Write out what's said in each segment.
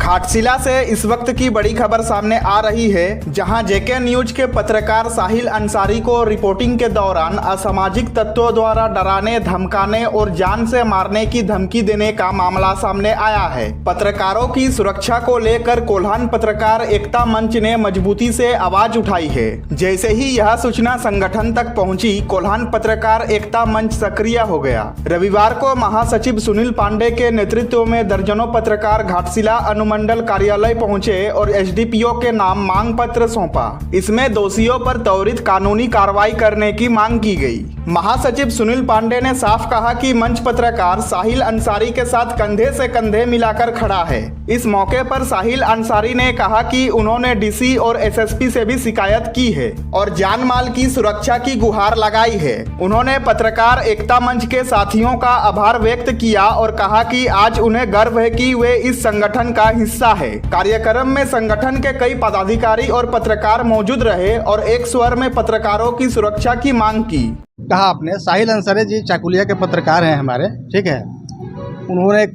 घाटशिला से इस वक्त की बड़ी खबर सामने आ रही है, जहां जेके न्यूज के पत्रकार साहिल अंसारी को रिपोर्टिंग के दौरान असामाजिक तत्वों द्वारा डराने, धमकाने और जान से मारने की धमकी देने का मामला सामने आया है। पत्रकारों की सुरक्षा को लेकर कोल्हान पत्रकार एकता मंच ने मजबूती से आवाज उठाई है। जैसे ही यह सूचना संगठन तक पहुंची, कोल्हान पत्रकार एकता मंच सक्रिय हो गया। रविवार को महासचिव सुनील पांडे के नेतृत्व में दर्जनों पत्रकार घाटशिला अनुमंडल कार्यालय पहुंचे और एसडीपीओ के नाम मांग पत्र सौंपा। इसमें दोषियों पर त्वरित कानूनी कार्रवाई करने की मांग की गई। महासचिव सुनील पांडे ने साफ कहा कि मंच पत्रकार साहिल अंसारी के साथ कंधे से कंधे मिलाकर खड़ा है। इस मौके पर साहिल अंसारी ने कहा कि उन्होंने डीसी और एसएसपी से भी शिकायत की है और जान माल की सुरक्षा की गुहार लगाई है। उन्होंने पत्रकार एकता मंच के साथियों का आभार व्यक्त किया और कहा कि आज उन्हें गर्व है कि वे इस संगठन का हिस्सा है। कार्यक्रम में संगठन के कई पदाधिकारी और पत्रकार मौजूद रहे और एक स्वर में पत्रकारों की सुरक्षा की मांग की। कहा आपने साहिल अंसारी जी चाकुलिया के पत्रकार हैं हमारे, ठीक है। उन्होंने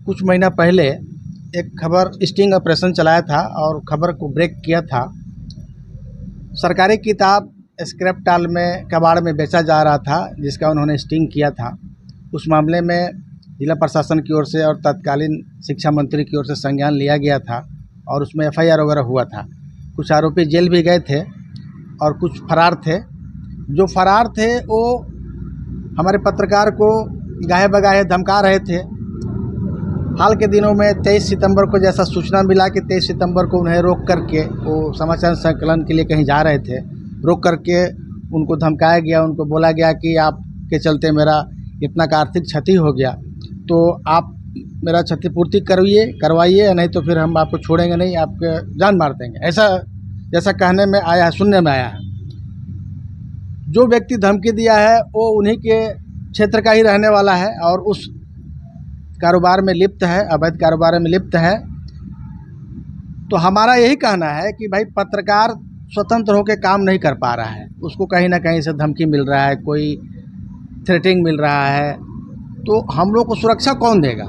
कुछ महीना पहले एक खबर स्टिंग ऑपरेशन चलाया था और खबर को ब्रेक किया था। सरकारी किताब स्क्रैप टाल में कबाड़ में बेचा जा रहा था, जिसका उन्होंने स्टिंग किया था। उस मामले में जिला प्रशासन की ओर से और तत्कालीन शिक्षा मंत्री की ओर से संज्ञान लिया गया था और उसमें एफआईआर वगैरह हुआ था। कुछ आरोपी जेल भी गए थे और कुछ फरार थे। जो फरार थे वो हमारे पत्रकार को गाहे बगाहे धमका रहे थे। हाल के दिनों में 23 सितंबर को जैसा सूचना मिला कि 23 सितंबर को उन्हें रोक करके वो समाचार संकलन के लिए कहीं जा रहे थे, रोक करके उनको धमकाया गया। उनको बोला गया कि आपके चलते मेरा इतना का आर्थिक क्षति हो गया, तो आप मेरा क्षतिपूर्ति करवाइए, नहीं तो फिर हम आपको छोड़ेंगे नहीं, आपके जान मार देंगे। ऐसा जैसा कहने में आया है, सुनने में आया है। जो व्यक्ति धमकी दिया है वो उन्हीं के क्षेत्र का ही रहने वाला है और उस कारोबार में लिप्त है, अवैध कारोबार में लिप्त है। तो हमारा यही कहना है कि भाई पत्रकार स्वतंत्र होकर काम नहीं कर पा रहा है, उसको कहीं ना कहीं से धमकी मिल रहा है, कोई थ्रेटिंग मिल रहा है, तो हम लोग को सुरक्षा कौन देगा?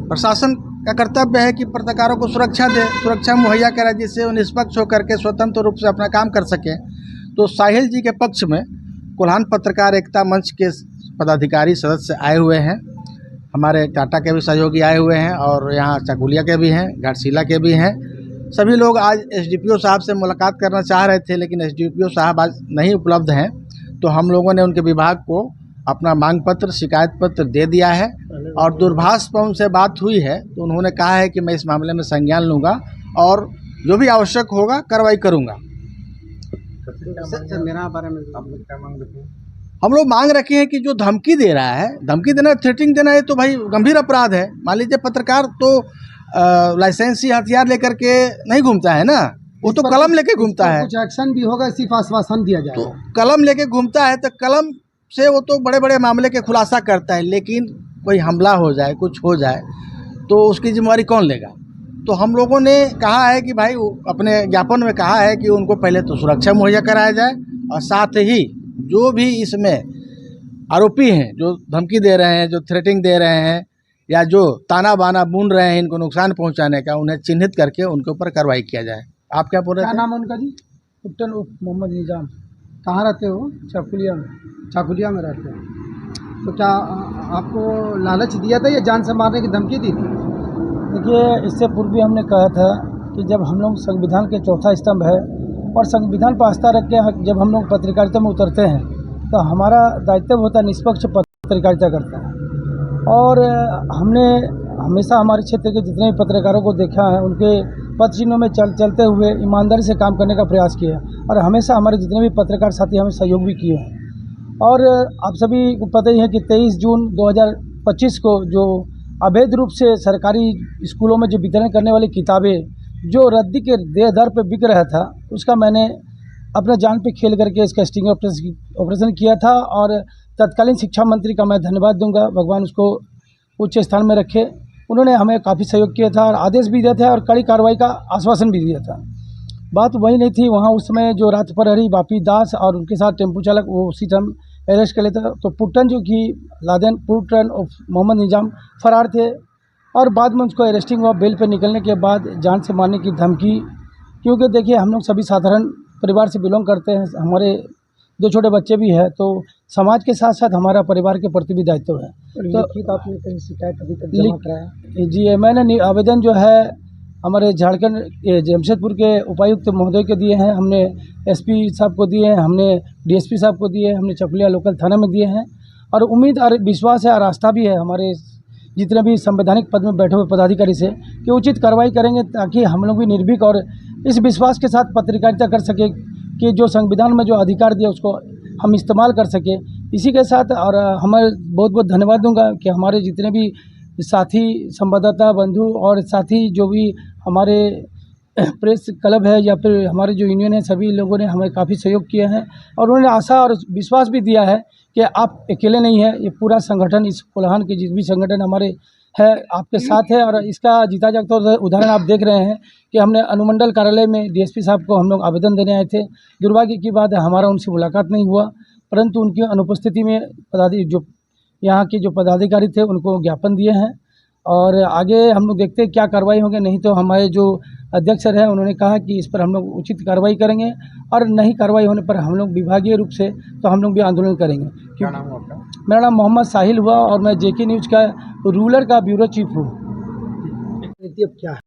प्रशासन का कर्तव्य है कि पत्रकारों को सुरक्षा दे, सुरक्षा मुहैया कराए, जिससे वो निष्पक्ष होकर के स्वतंत्र रूप से अपना काम कर सकें। तो साहिल जी के पक्ष में कोल्हान पत्रकार एकता मंच के पदाधिकारी सदस्य आए हुए हैं, हमारे टाटा के भी सहयोगी आए हुए हैं और यहाँ चाकुलिया के भी हैं, घाटशिला के भी हैं। सभी लोग आज एसडीपीओ साहब से मुलाकात करना चाह रहे थे, लेकिन एसडीपीओ साहब आज नहीं उपलब्ध हैं। तो हम लोगों ने उनके विभाग को अपना मांग पत्र, शिकायत पत्र दे दिया है और दूरभाष पर उनसे बात हुई है, तो उन्होंने कहा है कि मैं इस मामले में संज्ञान लूँगा और जो भी आवश्यक होगा कार्रवाई करूँगा। मेरा बारे में आप लोग क्या मांग रखे हैं? हम लोग मांग रखे हैं कि जो धमकी दे रहा है, धमकी देना, थ्रेटिंग देना, ये तो भाई गंभीर अपराध है। मान लीजिए पत्रकार तो लाइसेंसी हथियार लेकर के नहीं घूमता है ना, वो तो कलम लेके घूमता है। कुछ एक्शन भी होगा, सिर्फ आश्वासन दिया जाए। तो कलम लेके घूमता है तो कलम से वो तो बड़े बड़े मामले के खुलासा करता है, लेकिन कोई हमला हो जाए, कुछ हो जाए तो उसकी जिम्मेवारी कौन लेगा? तो हम लोगों ने कहा है कि भाई अपने ज्ञापन में कहा है कि उनको पहले तो सुरक्षा मुहैया कराया जाए और साथ ही जो भी इसमें आरोपी हैं, जो धमकी दे रहे हैं, जो थ्रेटिंग दे रहे हैं या जो ताना बाना बुन रहे हैं इनको नुकसान पहुंचाने का, उन्हें चिन्हित करके उनके ऊपर कार्रवाई किया जाए। आप क्या बोल रहे हैं? क्या नाम है उनका जी? कैप्टन मोहम्मद निजाम। कहाँ रहते हो? चाकुलिया में। चाकुलिया में रहते हैं। तो क्या आपको लालच दिया था या जान से मारने की धमकी दी थी? देखिए, इससे पूर्व भी हमने कहा था कि जब हम लोग संविधान के चौथा स्तंभ है और संविधान पर आस्था रख के जब हम लोग पत्रकारिता में उतरते हैं तो हमारा दायित्व होता है निष्पक्ष पत्रकारिता करता है। और हमने हमेशा हमारे क्षेत्र के जितने भी पत्रकारों को देखा है, उनके पद चिन्हों में चलते हुए ईमानदारी से काम करने का प्रयास किया और हमेशा हमारे जितने भी पत्रकार साथी हमें सहयोग भी किए हैं। और आप सभी को पता ही है कि 23 जून 2025 को जो अवैध रूप से सरकारी स्कूलों में जो वितरण करने वाली किताबें जो रद्दी के दर पे बिक रहा था, उसका मैंने अपना जान पे खेल करके इसका स्टिंग ऑपरेशन किया था और तत्कालीन शिक्षा मंत्री का मैं धन्यवाद दूंगा, भगवान उसको उच्च स्थान में रखे। उन्होंने हमें काफ़ी सहयोग किया था और आदेश भी दिया था और कड़ी कार्रवाई का आश्वासन भी दिया था। बात वही नहीं थी, वहाँ उस समय जो रात प्रहरी बापी दास और उनके साथ टेम्पो चालक वो उसी टाइम अरेस्ट कर लेता। तो पुट्टन जो कि लादेन पुट्टन ऑफ मोहम्मद निजाम फरार थे और बाद में उसको अरेस्टिंग हुआ, बेल पे निकलने के बाद जान से मारने की धमकी। क्योंकि देखिए हम लोग सभी साधारण परिवार से बिलोंग करते हैं, हमारे 2 छोटे बच्चे भी हैं, तो समाज के साथ साथ हमारा परिवार के प्रति भी दायित्व है। तो लिखित आपने कहीं शिकायत अभी तक जमा कराया? जी, मैंने आवेदन जो है हमारे झारखंड जमशेदपुर के उपायुक्त महोदय के दिए हैं, हमने एसपी साहब को दिए हैं, हमने डीएसपी साहब को दिए हैं, हमने चकुलिया लोकल थाना में दिए हैं। और उम्मीद और विश्वास है और आस्था भी है हमारे जितने भी संवैधानिक पद में बैठे हुए पदाधिकारी से कि उचित कार्रवाई करेंगे, ताकि हम लोग भी निर्भीक और इस विश्वास के साथ पत्रकारिता कर सके कि जो संविधान में जो अधिकार दिया उसको हम इस्तेमाल कर सके। इसी के साथ और हमारे बहुत बहुत धन्यवाद दूंगा कि हमारे जितने भी साथी संवाददाता बंधु और साथी जो भी हमारे प्रेस क्लब है या फिर हमारे जो यूनियन है, सभी लोगों ने हमें काफ़ी सहयोग किया है और उन्होंने आशा और विश्वास भी दिया है कि आप अकेले नहीं हैं, ये पूरा संगठन, इस कोल्हान के जिस भी संगठन हमारे है आपके साथ है। और इसका जीता जागता उदाहरण आप देख रहे हैं कि हमने अनुमंडल कार्यालय में डीएसपी साहब को हम लोग आवेदन देने आए थे। दुर्भाग्य की बात है हमारा उनसे मुलाकात नहीं हुआ, परंतु उनकी अनुपस्थिति में जो यहाँ के जो पदाधिकारी थे उनको ज्ञापन दिए हैं और आगे हम लोग देखते हैं क्या कार्रवाई होगी। नहीं तो हमारे जो अध्यक्ष हैं उन्होंने कहा कि इस पर हम लोग उचित कार्रवाई करेंगे और नहीं कार्रवाई होने पर हम लोग विभागीय रूप से तो हम लोग भी आंदोलन करेंगे। क्या नाम है आपका? मेरा नाम मोहम्मद साहिल हुआ और मैं जेके न्यूज़ का रूरल का ब्यूरो चीफ हूँ। नीति अब क्या है?